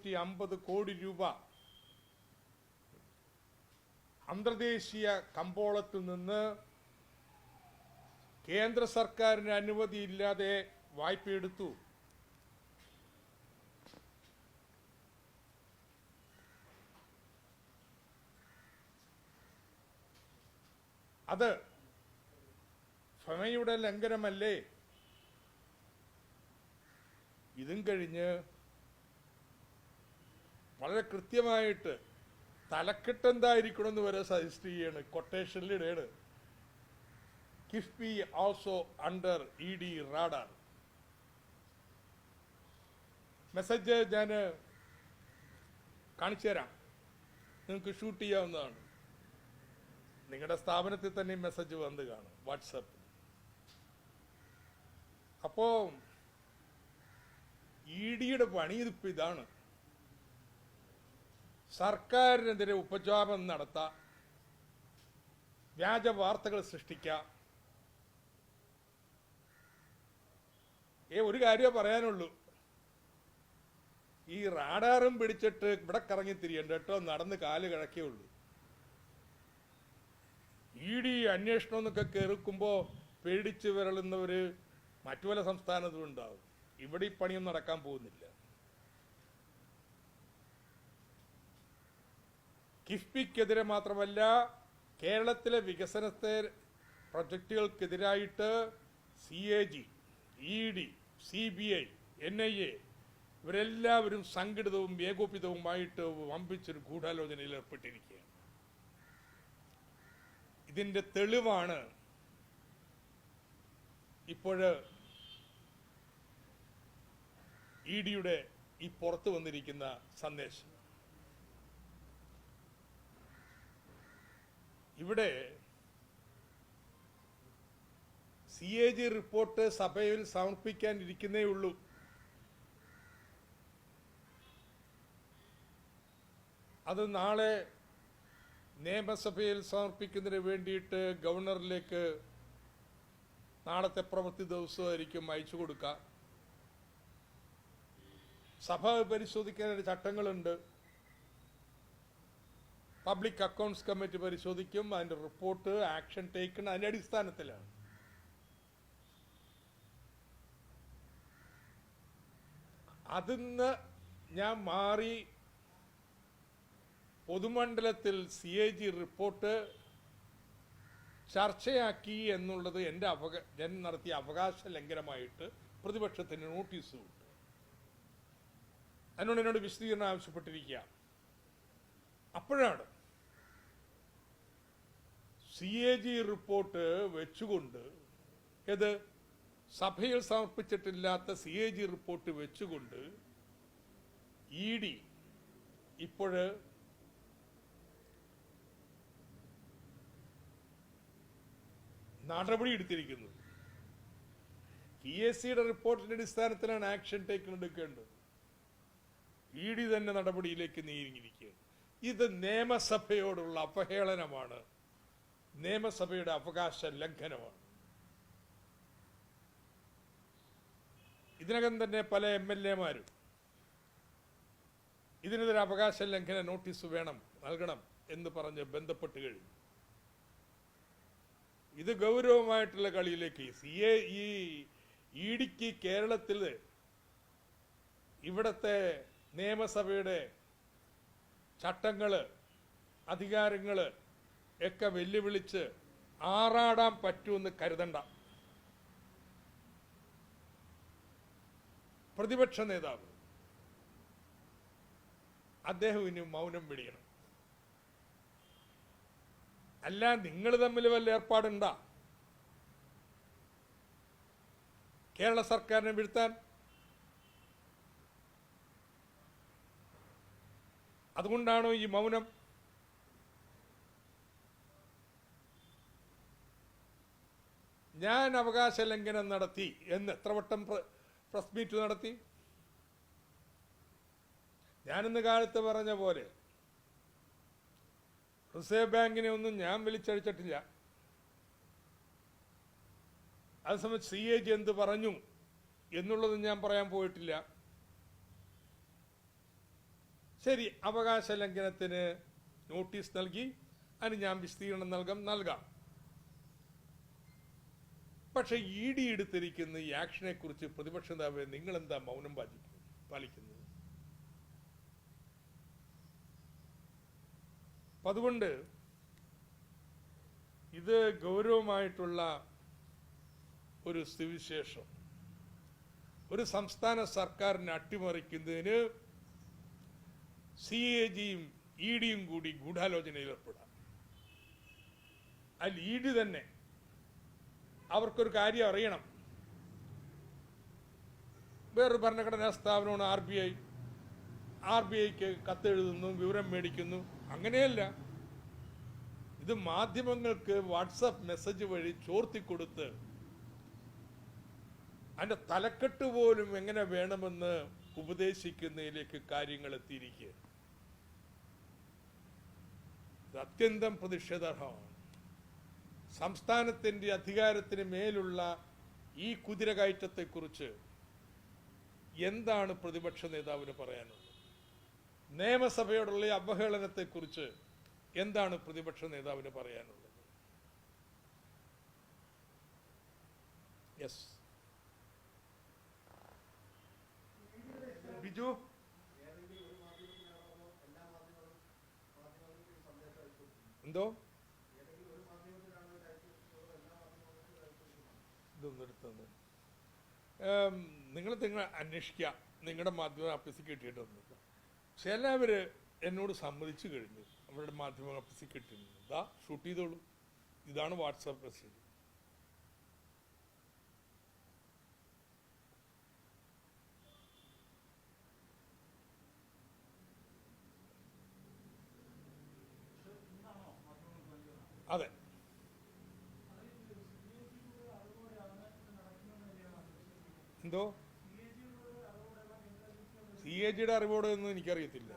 250 കോടി രൂപ അന്തർദേശീയ കമ്പോളത്തിൽ നിന്ന് കേന്ദ്ര സർക്കാരിന് അനുമതിയില്ലാതെ വായ്പയെടുത്തു. അത് ഫെമയുടെ ലംഘനമല്ലേ? ഇതും കഴിഞ്ഞ് വളരെ കൃത്യമായിട്ട് തലക്കെട്ടെന്തായിരിക്കണമെന്ന് വരെ സജസ്റ്റ് ചെയ്യാണ്, കൊട്ടേഷനിലിടയാണ്. KIIFB also under ED radar. Message ഞാൻ കാണിച്ചു തരാം, നിങ്ങൾക്ക് ഷൂട്ട് ചെയ്യാവുന്നതാണ്. നിങ്ങളുടെ സ്ഥാപനത്തിൽ തന്നെ മെസ്സേജ് വന്ന് കാണും വാട്സപ്പ്. അപ്പോ EDയുടെ പണി ഇതിപ്പോ ഇതാണ്. സർക്കാരിനെതിരെ ഉപജാപം നടത്താം, വ്യാജ വാർത്തകൾ സൃഷ്ടിക്കാം. ഒരു കാര്യമേ പറയാനുള്ളൂ, ഈ റാഡാറും പിടിച്ചിട്ട് ഇവിടെ കറങ്ങി തിരിയണ്ട കേട്ടോ, നടന്ന് കാല് കിഴക്കേ. ED അന്വേഷണം എന്നൊക്കെ കേൾക്കുമ്പോൾ പേടിച്ച് വിരളുന്നവര് മറ്റു പല സംസ്ഥാനത്തും ഉണ്ടാവും. ഇവിടെ ഈ പണിയൊന്നും നടക്കാൻ പോകുന്നില്ല. കിഫ്ബിക്കെതിരെ മാത്രമല്ല, കേരളത്തിലെ വികസനത്തെ പ്രൊജക്റ്റുകൾക്കെതിരായിട്ട് CAG, ED, CBI, NIA ഇവരെല്ലാവരും സംഘടിതവും ഏകോപിതവുമായിട്ട് വമ്പിച്ചൊരു ഗൂഢാലോചനയിൽ ഏർപ്പെട്ടിരിക്കുകയാണ്. ഇതിന്റെ തെളിവാണ് ഇപ്പോഴ് EDയുടെ ഈ പുറത്തു വന്നിരിക്കുന്ന സന്ദേശം. ഇവിടെ CAG റിപ്പോർട്ട് സഭയിൽ സമർപ്പിക്കാനിരിക്കുന്നേ ഉള്ളൂ. അത് നാളെ നിയമസഭയിൽ സമർപ്പിക്കുന്നതിന് വേണ്ടിയിട്ട് ഗവർണറിലേക്ക് നാളത്തെ പ്രവൃത്തി ദിവസമായിരിക്കും അയച്ചു കൊടുക്കുക. സഭ പരിശോധിക്കാനുള്ള ചട്ടങ്ങളുണ്ട്. പബ്ലിക് അക്കൗണ്ട്സ് കമ്മിറ്റി പരിശോധിക്കും. അതിന്റെ റിപ്പോർട്ട് ആക്ഷൻ ടേക്കൺ അതിന്റെ അടിസ്ഥാനത്തിലാണ്. അതിന്ന് ഞാൻ മാറി പൊതുമണ്ഡലത്തിൽ CAG റിപ്പോർട്ട് ചർച്ചയാക്കി എന്നുള്ളത് ഞാൻ നടത്തിയ അവകാശ ലംഘനമായിട്ട് പ്രതിപക്ഷത്തിന് നോട്ടീസ് വിട്ടു. അതിനോട് എന്നോട് വിശദീകരണം ആവശ്യപ്പെട്ടിരിക്കുക. അപ്പോഴാണ് CAG റിപ്പോർട്ട് വെച്ചുകൊണ്ട്, ഏത് സഭയിൽ സമർപ്പിച്ചിട്ടില്ലാത്ത CAG റിപ്പോർട്ട് വെച്ചുകൊണ്ട് ED ഇപ്പോഴ് നടപടി എടുത്തിരിക്കുന്നത്. PSCയുടെ റിപ്പോർട്ടിന്റെ അടിസ്ഥാനത്തിലാണ് ആക്ഷൻ ടേക്കൺ എടുക്കേണ്ടത്. ED തന്നെ നടപടിയിലേക്ക് നീങ്ങിയിരിക്കുകയാണ്. ഇത് നിയമസഭയോടുള്ള അപഹേളനമാണ്, നിയമസഭയുടെ അവകാശ ലംഘനമാണ്. ഇതിനകം തന്നെ പല MLA-മാരും ഇതിനെതിരെ അവകാശ ലംഘന നോട്ടീസ് നൽകണം എന്ന് പറഞ്ഞ് ബന്ധപ്പെട്ട് കഴിഞ്ഞു. ഇത് ഗൗരവമായിട്ടുള്ള കളിയിലേക്ക് ഈ EDക്ക് കേരളത്തിൽ ഇവിടത്തെ നിയമസഭയുടെ ചട്ടങ്ങള്, അധികാരങ്ങള് ഒക്കെ വെല്ലുവിളിച്ച് ആറാടാൻ പറ്റുമെന്ന് കരുതണ്ട. പ്രതിപക്ഷ നേതാവ് അദ്ദേഹം ഇനി മൗനം വെടിയണം. അല്ല, നിങ്ങൾ തമ്മിൽ വല്ല ഏർപ്പാടുണ്ടാ കേരള സർക്കാരിനെ വീഴ്ത്താൻ? അതുകൊണ്ടാണോ ഈ മൗനം? ഞാൻ അവകാശ ലംഘനം നടത്തി എന്ന് എത്ര വട്ടം പ്രസ് മീറ്റ് നടത്തി? ഞാനിന്ന് കാലത്ത് പറഞ്ഞ പോലെ റിസർവ് ബാങ്കിനെ ഒന്നും ഞാൻ വിളിച്ചഴിച്ചിട്ടില്ല. അതേസമയം CAG എന്ത് പറഞ്ഞു എന്നുള്ളത് ഞാൻ പറയാൻ പോയിട്ടില്ല. ശരി, അവകാശ ലംഘനത്തിന് നോട്ടീസ് നൽകി, അതിന് ഞാൻ വിശദീകരണം നൽകാം. പക്ഷെ ED എടുത്തിരിക്കുന്ന ഈ ആക്ഷനെ കുറിച്ച് പ്രതിപക്ഷ നേതാവ് നിങ്ങൾ എന്താ മൗനം പാലിക്കുന്നത്? അതുകൊണ്ട് ഇത് ഗൗരവമായിട്ടുള്ള ഒരു സ്ഥിതിവിശേഷം. ഒരു സംസ്ഥാന സർക്കാരിനെ അട്ടിമറിക്കുന്നതിന് CAGയും EDയും കൂടി ഗൂഢാലോചനയിൽ ഏർപ്പെടാം. അതിൽ ED തന്നെ അവർക്കൊരു കാര്യം അറിയണം. വേറൊരു ഭരണഘടനാ സ്ഥാപനമാണ് RBIക്ക് കത്തെഴുതുന്നു, വിവരം മേടിക്കുന്നു. അങ്ങനെയല്ല, ഇത് മാധ്യമങ്ങൾക്ക് വാട്സാപ്പ് മെസ്സേജ് വഴി ചോർത്തിക്കൊടുത്ത് അതിന്റെ തലക്കെട്ട് പോലും എങ്ങനെ വേണമെന്ന് ഉപദേശിക്കുന്നതിലേക്ക് കാര്യങ്ങൾ എത്തിയിരിക്കുക. ഇത് അത്യന്തം പ്രതിഷേധാർഹമാണ്. സംസ്ഥാനത്തിന്റെ അധികാരത്തിന് മേലുള്ള ഈ കുതിരകയറ്റത്തെക്കുറിച്ച് എന്താണ് പ്രതിപക്ഷ നേതാവിന് പറയാനുള്ളത്? നിയമസഭയോടുള്ള അവഹേളനത്തെക്കുറിച്ച് എന്താണ് പ്രതിപക്ഷ നേതാവിന് പറയാനുള്ളത്? യെസ് ബിജു, എന്തോ ഇതൊന്നും എടുത്തത് നിങ്ങൾ അന്വേഷിക്കുക. നിങ്ങളുടെ മാധ്യമ ഓഫീസിൽ കിട്ടിയിട്ടൊന്നുമില്ല. ചിലവര് എന്നോട് സമ്മതിച്ചു കഴിഞ്ഞു അവരുടെ മാധ്യമ ഓഫീസിൽ കിട്ടിയിരുന്നു. ഇതാ ഷൂട്ട് ചെയ്തോളൂ, ഇതാണ് വാട്സാപ്പ് മെസ്സേജ്. അതെ, എന്തോ CAGയുടെ അറിവോടെ ഒന്നും എനിക്കറിയത്തില്ല.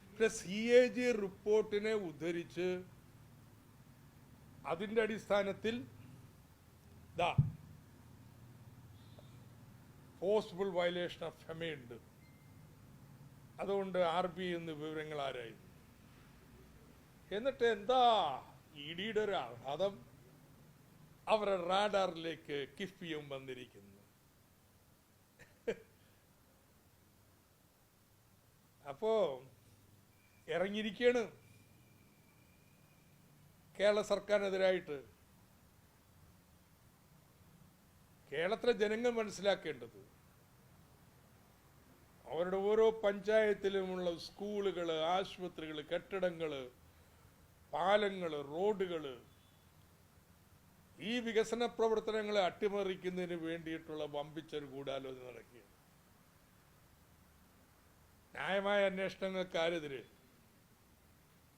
പക്ഷെ CAG റിപ്പോർട്ടിനെ ഉദ്ധരിച്ച് അതിന്റെ അടിസ്ഥാനത്തിൽ പോസിബിൾ വയലേഷൻ ഓഫ് ഫെമയുണ്ട്. അതുകൊണ്ട് RBI എന്ന് വിവരങ്ങൾ ആരായി. എന്നിട്ട് എന്താ EDയുടെ ഒരു ആഘാതം, അവരുടെ റാഡാറിലേക്ക് കിഫ്ബിയും വന്നിരിക്കുന്നു. അപ്പോ ഇറങ്ങിയിരിക്കുകയാണ് കേരള സർക്കാരിനെതിരായിട്ട്. കേരളത്തിലെ ജനങ്ങൾ മനസ്സിലാക്കേണ്ടത് അവരുടെ ഓരോ പഞ്ചായത്തിലുമുള്ള സ്കൂളുകൾ, ആശുപത്രികൾ, കെട്ടിടങ്ങൾ, പാലങ്ങൾ, റോഡുകൾ, ഈ വികസന പ്രവർത്തനങ്ങളെ അട്ടിമറിക്കുന്നതിന് വേണ്ടിയിട്ടുള്ള വമ്പിച്ചൊരു ഗൂഢാലോചന നടക്കുകയാണ്. ന്യായമായ അന്വേഷണങ്ങൾക്കാരെതിരെ.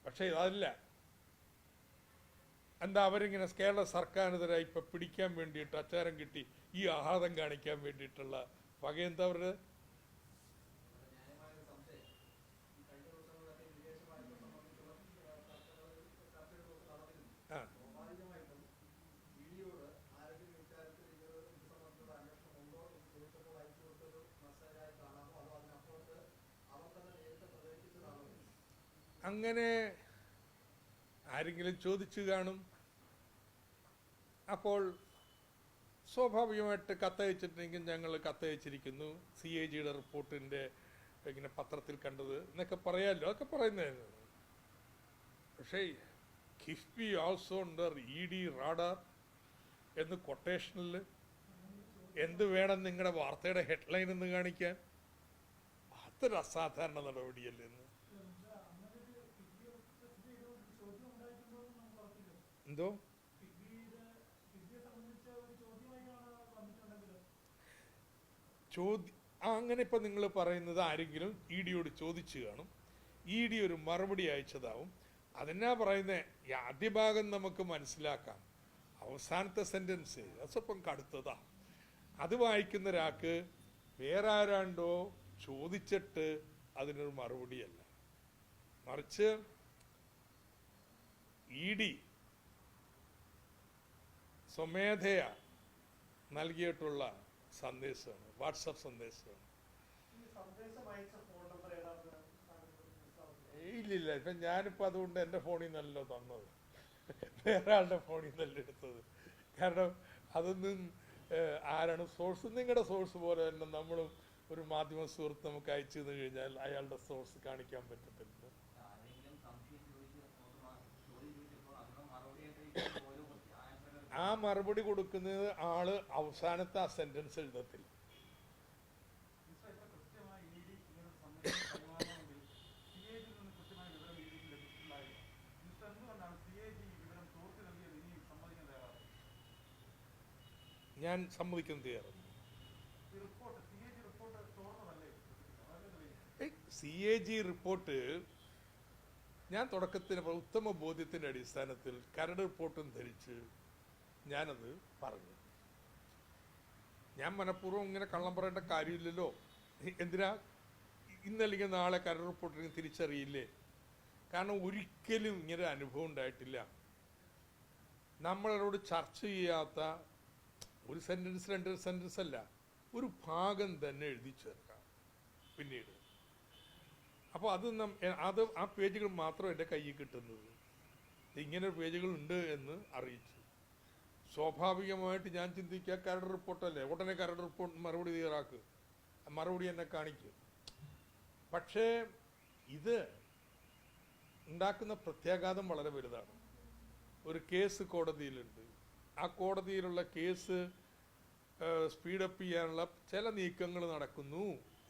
പക്ഷെ അതല്ല, എന്താ അവരിങ്ങനെ കേരള സർക്കാരിനെതിരെ ഇപ്പൊ പിടിക്കാൻ വേണ്ടിയിട്ട് അച്ചാരം കിട്ടി ഈ ആഹ്ലാദം കാണിക്കാൻ വേണ്ടിയിട്ടുള്ള വകയെന്താ അവരുടെ? അങ്ങനെ ആരെങ്കിലും ചോദിച്ചു കാണും. അപ്പോൾ സ്വാഭാവികമായിട്ട് കത്തയച്ചിട്ടുണ്ടെങ്കിൽ ഞങ്ങൾ കത്തയച്ചിരിക്കുന്നു, CAGയുടെ റിപ്പോർട്ടിൻ്റെ ഇങ്ങനെ പത്രത്തിൽ കണ്ടത് എന്നൊക്കെ പറയാമല്ലോ, അതൊക്കെ പറയുന്നതായിരുന്നു. പക്ഷേ കിഫ്ബി ഓൾസോ അണ്ടർ ED റാഡാർ എന്ന് കൊട്ടേഷനിൽ എന്ത് വേണം നിങ്ങളുടെ വാർത്തയുടെ ഹെഡ്ലൈൻ എന്ന് കാണിക്കാൻ? അതൊരു അസാധാരണ നടപടിയല്ലേ എന്ന്. എന്തോ അങ്ങനെ ഇപ്പൊ നിങ്ങൾ പറയുന്നത് ആരെങ്കിലും EDയോട് ചോദിച്ചു കാണും, ED ഒരു മറുപടി അയച്ചതാവും. അതെന്നാ പറയുന്നത്? ആദ്യ ഭാഗം നമുക്ക് മനസ്സിലാക്കാം, അവസാനത്തെ സെന്റൻസ് അല്പം കടുത്തതാ. അത് വായിക്കുന്ന ഒരാൾക്ക് വേറെ ആരാണ്ടോ ചോദിച്ചിട്ട് അതിനൊരു മറുപടിയല്ല, മറിച്ച് ED സ്വമേധയാ നൽകിയിട്ടുള്ള സന്ദേശമാണ്, വാട്സപ്പ് സന്ദേശമാണ്. ഇല്ലില്ല, ഇപ്പം ഞാനിപ്പോൾ അതുകൊണ്ട് എൻ്റെ ഫോണിൽ നിന്നല്ലോ തന്നത്, വേറെ ആളുടെ ഫോണിൽ നിന്നല്ല എടുത്തത്. കാരണം അതൊന്നും ആരാണ് സോഴ്സ്, നിങ്ങളുടെ സോഴ്സ് പോലെ തന്നെ നമ്മളും ഒരു മാധ്യമ സുഹൃത്ത് നമുക്ക് അയച്ചു തന്നു കഴിഞ്ഞാൽ അയാളുടെ സോഴ്സ് കാണിക്കാൻ പറ്റത്തില്ല. ആ മറുപടി കൊടുക്കുന്നത് ആള് അവസാനത്തെ ആ സെന്റൻസ് എഴുതത്തില്ല. ഞാൻ സമ്മതിക്കുന്നത് തയ്യാറാണ്. CAG റിപ്പോർട്ട് ഞാൻ തുടക്കത്തിന് ഉത്തമ ബോധ്യത്തിൻ്റെ അടിസ്ഥാനത്തിൽ കരട് റിപ്പോർട്ടും ധരിച്ച് ഞാനത് പറഞ്ഞു. ഞാൻ മനഃപൂർവ്വം ഇങ്ങനെ കള്ളം പറയേണ്ട കാര്യമില്ലല്ലോ. എന്തിനാ ഇന്നല്ലെങ്കിൽ നാളെ കരട് റിപ്പോർട്ടിന് തിരിച്ചറിയില്ലേ? കാരണം ഒരിക്കലും ഇങ്ങനെ അനുഭവം ഉണ്ടായിട്ടില്ല. നമ്മളോട് ചർച്ച ചെയ്യാത്ത ഒരു സെൻറ്റൻസ്, രണ്ട് സെൻറ്റൻസ് അല്ല, ഒരു ഭാഗം തന്നെ എഴുതി ചേർക്കാം പിന്നീട്. അപ്പോൾ അത് ആ പേജുകൾ മാത്രം എൻ്റെ കയ്യിൽ കിട്ടുന്നത്. ഇങ്ങനെ പേജുകളുണ്ട് എന്ന് അറിയിച്ചു. സ്വാഭാവികമായിട്ട് ഞാൻ ചിന്തിക്കുക കരട് റിപ്പോർട്ടല്ലേ, ഉടനെ കരട് റിപ്പോർട്ട് മറുപടി തയ്യാറാക്കുക, മറുപടി എന്നെ കാണിക്കും. പക്ഷേ ഇത് ഉണ്ടാക്കുന്ന പ്രത്യാഘാതം വളരെ വലുതാണ്. ഒരു കേസ് കോടതിയിലുണ്ട്, ആ കോടതിയിലുള്ള കേസ് സ്പീഡപ്പ് ചെയ്യാനുള്ള ചില നീക്കങ്ങൾ നടക്കുന്നു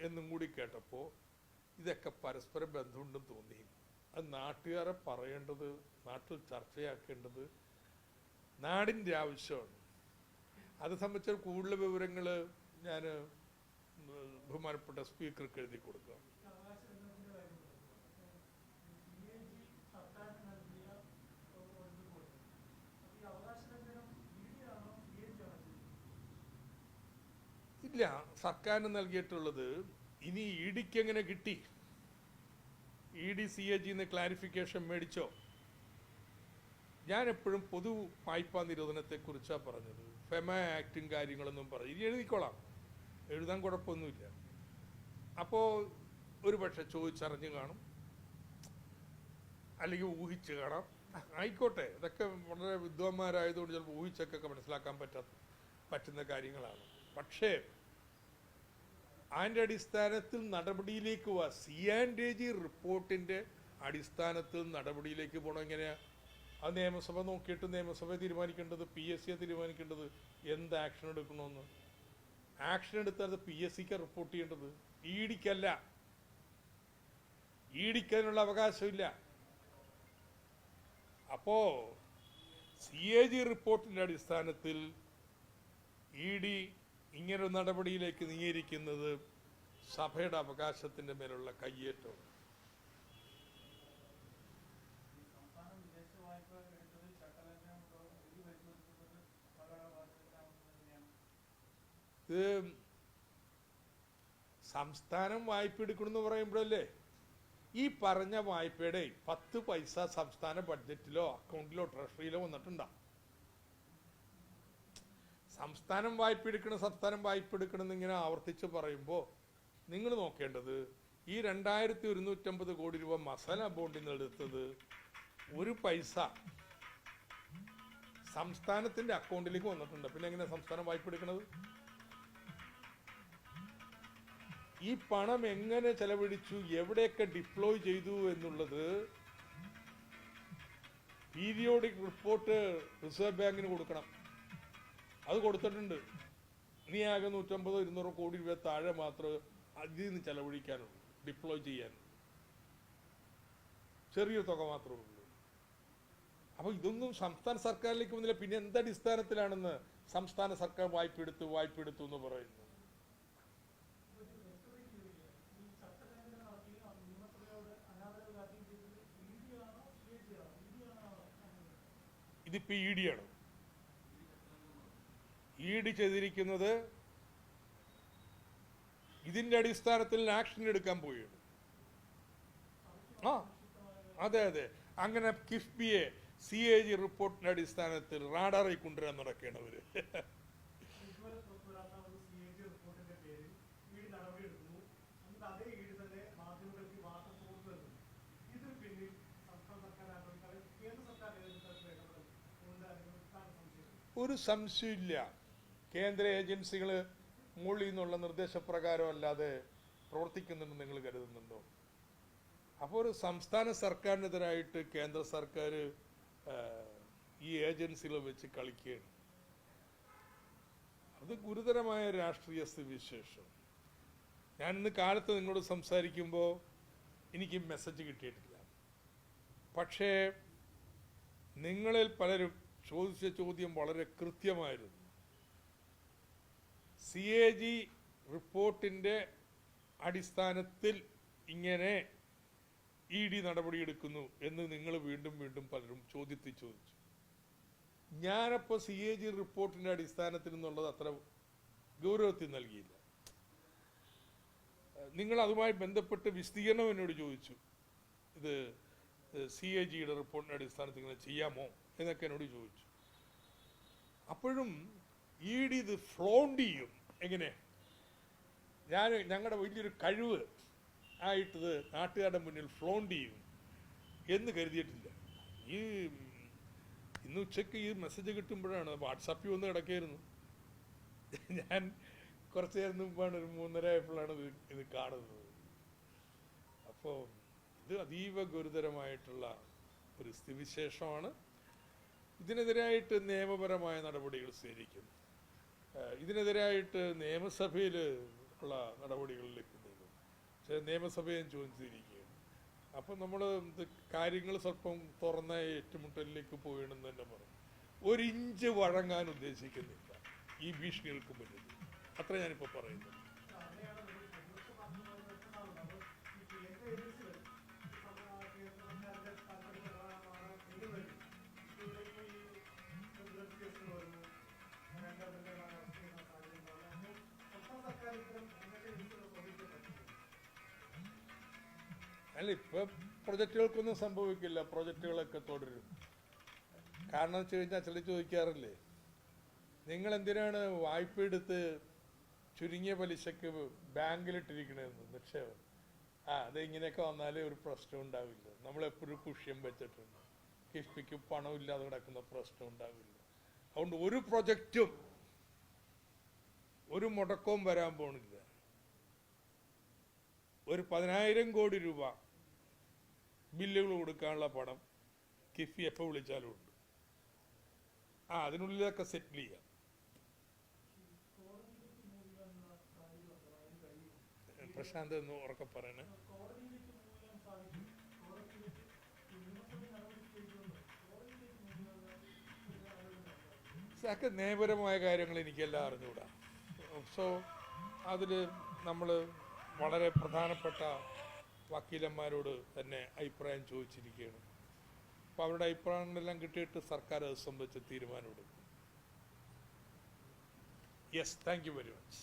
എന്നും കൂടി കേട്ടപ്പോൾ ഇതൊക്കെ പരസ്പര ബന്ധമുണ്ടെന്ന് തോന്നി. അത് നാട്ടുകാരെ പറയേണ്ടത്, നാട്ടിൽ ചർച്ചയാക്കേണ്ടത് നാടിൻ്റെ ആവശ്യമാണ്. അത് സംബന്ധിച്ച കൂടുതൽ വിവരങ്ങൾ ഞാൻ ബഹുമാനപ്പെട്ട സ്പീക്കർക്ക് എഴുതി കൊടുക്കുക. ഇല്ല, സർക്കാരിന് നൽകിയിട്ടുള്ളത് ഇനി ഇഡിക്ക് എങ്ങനെ കിട്ടി? ED CAG ക്ലാരിഫിക്കേഷൻ മേടിച്ചോ? ഞാൻ എപ്പോഴും പൊതു വായ്പാ നിരോധനത്തെക്കുറിച്ചാണ് പറഞ്ഞത്. ഫെമ ആക്ടും കാര്യങ്ങളൊന്നും പറഞ്ഞു ഇനി എഴുതിക്കോളാം, എഴുതാൻ കുഴപ്പമൊന്നുമില്ല. അപ്പോൾ ഒരു പക്ഷെ ചോദിച്ചറിഞ്ഞ് കാണും, അല്ലെങ്കിൽ ഊഹിച്ച് കാണാം, ആയിക്കോട്ടെ. ഇതൊക്കെ വളരെ വിദ്വാന്മാരായതുകൊണ്ട് ചിലപ്പോൾ ഊഹിച്ചൊക്കെ മനസ്സിലാക്കാൻ പറ്റുന്ന കാര്യങ്ങളാണ്. പക്ഷേ അതിൻ്റെ അടിസ്ഥാനത്തിൽ നടപടിയിലേക്ക് പോവാ. CAG റിപ്പോർട്ടിൻ്റെ അടിസ്ഥാനത്തിൽ നടപടിയിലേക്ക് പോകണം. എങ്ങനെയാണ് അത്? നിയമസഭ നോക്കിയിട്ട് നിയമസഭ തീരുമാനിക്കേണ്ടത്, PSC തീരുമാനിക്കേണ്ടത് എന്ത് ആക്ഷൻ എടുക്കണമെന്ന്. ആക്ഷൻ എടുത്താൽ PSCക്ക് റിപ്പോർട്ട് ചെയ്യേണ്ടത്, EDക്കല്ല. EDക്കതിനുള്ള അവകാശമില്ല. അപ്പോ CAG റിപ്പോർട്ടിൻ്റെ അടിസ്ഥാനത്തിൽ ED ഇങ്ങനൊരു നടപടിയിലേക്ക് നീങ്ങിയിരിക്കുന്നത് സഭയുടെ അവകാശത്തിൻ്റെ മേലുള്ള കയ്യേറ്റം. ഇത് സംസ്ഥാനം വായ്പ എടുക്കണമെന്ന് പറയുമ്പോഴല്ലേ ഈ പറഞ്ഞ വായ്പയുടെ 10 പൈസ സംസ്ഥാന ബഡ്ജറ്റിലോ അക്കൗണ്ടിലോ ട്രഷറിയിലോ വന്നിട്ടുണ്ടാവും. സംസ്ഥാനം വായ്പ എടുക്കണം എന്നിങ്ങനെ ആവർത്തിച്ച് പറയുമ്പോൾ നിങ്ങൾ നോക്കേണ്ടത് ഈ 2150 കോടി രൂപ മസാല ബോണ്ടിൽ നിന്ന് എടുത്തത് 1 പൈസ സംസ്ഥാനത്തിന്റെ അക്കൗണ്ടിലേക്ക് വന്നിട്ടുണ്ട്. പിന്നെ എങ്ങനെ സംസ്ഥാനം വായ്പ എടുക്കുന്നത്? ഈ പണം എങ്ങനെ ചെലവഴിച്ചു, എവിടെയൊക്കെ ഡിപ്ലോയ് ചെയ്തു എന്നുള്ളത് പീരിയോഡിക് റിപ്പോർട്ട് റിസർവ് ബാങ്കിന് കൊടുക്കണം. അത് കൊടുത്തിട്ടുണ്ട്. ഇനി ആകെ 150-200 കോടി രൂപ താഴെ മാത്രമേ അതിൽ നിന്ന് ചെലവഴിക്കാനുള്ളൂ, ഡിപ്ലോയ് ചെയ്യാൻ ചെറിയ തുക മാത്രമേ ഉള്ളൂ. അപ്പോൾ ഇതൊന്നും സംസ്ഥാന സർക്കാരിലേക്ക് വന്നില്ല. പിന്നെ എന്തടിസ്ഥാനത്തിലാണെന്ന് സംസ്ഥാന സർക്കാർ വായ്പ എടുത്തു എന്ന് പറയുന്നു? ഇതിപ്പോ ED ആണ്. ED ചെയ്തിരിക്കുന്നത് ഇതിന്റെ അടിസ്ഥാനത്തിൽ ആക്ഷൻ എടുക്കാൻ പോവുകയാണ്. അതെ, അങ്ങനെ കിഫ്ബിയെ CAG റിപ്പോർട്ടിന്റെ അടിസ്ഥാനത്തിൽ റാഡാറിൽ കൊണ്ടുവരാൻ നടക്കേണ്ടവര്. ഒരു സംശയമില്ല, കേന്ദ്ര ഏജൻസികൾ മുകളിൽ നിന്നുള്ള നിർദ്ദേശപ്രകാരം അല്ലാതെ പ്രവർത്തിക്കുന്നുണ്ടെന്ന് നിങ്ങൾ കരുതുന്നുണ്ടോ? അപ്പോൾ ഒരു സംസ്ഥാന സർക്കാരിനെതിരായിട്ട് കേന്ദ്ര സർക്കാർ ഈ ഏജൻസികളെ വെച്ച് കളിക്കുകയാണ്. അത് ഗുരുതരമായ രാഷ്ട്രീയ സ്ഥിതിവിശേഷം. ഞാനിന്ന് കാലത്ത് നിങ്ങളോട് സംസാരിക്കുമ്പോൾ എനിക്ക് മെസ്സേജ് കിട്ടിയിട്ടില്ല. പക്ഷേ നിങ്ങളിൽ പലരും ചോദിച്ച ചോദ്യം വളരെ കൃത്യമായിരുന്നു. CAG റിപ്പോർട്ടിൻ്റെ അടിസ്ഥാനത്തിൽ ഇങ്ങനെ ED നടപടിയെടുക്കുന്നു എന്ന് നിങ്ങൾ വീണ്ടും വീണ്ടും പലരും ചോദിച്ചു. ഞാനപ്പോൾ CAG റിപ്പോർട്ടിൻ്റെ അടിസ്ഥാനത്തിൽ നിന്നുള്ളത് അത്ര ഗൗരവത്തിൽ നൽകിയില്ല. നിങ്ങൾ അതുമായി ബന്ധപ്പെട്ട് വിശദീകരണം എന്നോട് ചോദിച്ചു. ഇത് CAGയുടെ റിപ്പോർട്ടിൻ്റെ അടിസ്ഥാനത്തിൽ ഇങ്ങനെ ചെയ്യാമോ എന്നൊക്കെ എന്നോട് ചോദിച്ചു. അപ്പോഴും ED ഇത് ഫ്ലോണ്ട് ചെയ്യും. എങ്ങനെ? ഞങ്ങളുടെ വലിയൊരു കഴിവ് ആയിട്ടത് നാട്ടുകാരുടെ മുന്നിൽ ഫ്ലോണ്ട് ചെയ്യും എന്ന് കരുതിയിട്ടില്ല. ഇന്ന് ഉച്ചയ്ക്ക് ഈ മെസ്സേജ് കിട്ടുമ്പോഴാണ് വാട്സാപ്പിൽ വന്ന് കിടക്കുകയായിരുന്നു. ഞാൻ കുറച്ച് നേരം മുമ്പാണ്, ഒരു 3:30 ആയപ്പോഴാണ് ഇത് കാണുന്നത്. അപ്പോൾ ഇത് അതീവ ഗുരുതരമായിട്ടുള്ള ഒരു സ്ഥിതിവിശേഷമാണ്. ഇതിനെതിരായിട്ട് നിയമപരമായ നടപടികൾ സ്വീകരിക്കും. ഇതിനെതിരായിട്ട് നിയമസഭയിൽ ഉള്ള നടപടികളിലേക്ക് നീങ്ങും. പക്ഷേ നിയമസഭയും ചോദിച്ചിരിക്കുകയാണ്. അപ്പം നമ്മൾ കാര്യങ്ങൾ സ്വല്പം തുറന്ന ഏറ്റുമുട്ടലിലേക്ക് പോയിണെന്ന് തന്നെ പറയും. 1 ഇഞ്ച് വഴങ്ങാൻ ഉദ്ദേശിക്കുന്നില്ല ഈ ഭീഷണികൾക്ക് മുന്നിൽ. അത്ര ഞാനിപ്പോൾ പറയുന്നത്. അല്ല, ഇപ്പം പ്രൊജക്റ്റുകൾക്കൊന്നും സംഭവിക്കില്ല. പ്രൊജക്റ്റുകളൊക്കെ തുടരും. കാരണം വെച്ച് കഴിഞ്ഞാൽ ചില ചോദിക്കാറില്ലേ, നിങ്ങൾ എന്തിനാണ് വായ്പ എടുത്ത് ചുരുങ്ങിയ പലിശക്ക് ബാങ്കിലിട്ടിരിക്കണമെന്ന് നിക്ഷേപം? അത് ഇങ്ങനെയൊക്കെ വന്നാലേ ഒരു പ്രശ്നം ഉണ്ടാവില്ല. നമ്മളെപ്പോഴും കുഷ്യം വെച്ചിട്ടുണ്ട്. കിഫ്ബിക്ക് പണമില്ലാതെ കിടക്കുന്ന പ്രശ്നം ഉണ്ടാവില്ല. അതുകൊണ്ട് ഒരു പ്രൊജക്റ്റും ഒരു മുടക്കവും വരാൻ പോണില്ല. ഒരു 10,000 കോടി രൂപ ബില്ലുകൾ കൊടുക്കാനുള്ള പണം കിഫ്ബി എപ്പോൾ വിളിച്ചാലും ഉണ്ട്. അതിനുള്ളിലൊക്കെ സെറ്റിൽ ചെയ്യാം. പ്രശാന്ത് എന്ന് ഉറക്കെ പറയണേ. ഒക്കെ നിയമപരമായ കാര്യങ്ങൾ എനിക്കെല്ലാം അറിഞ്ഞുകൂടാ. സോ അതിൽ നമ്മൾ വളരെ പ്രധാനപ്പെട്ട വക്കീലന്മാരോട് തന്നെ അഭിപ്രായം ചോദിച്ചിരിക്കുകയാണ്. അപ്പോൾ അവരുടെ അഭിപ്രായങ്ങളെല്ലാം കിട്ടിയിട്ട് സർക്കാർ അത് സംബന്ധിച്ച് തീരുമാനമെടുക്കും. Yes, thank you very much.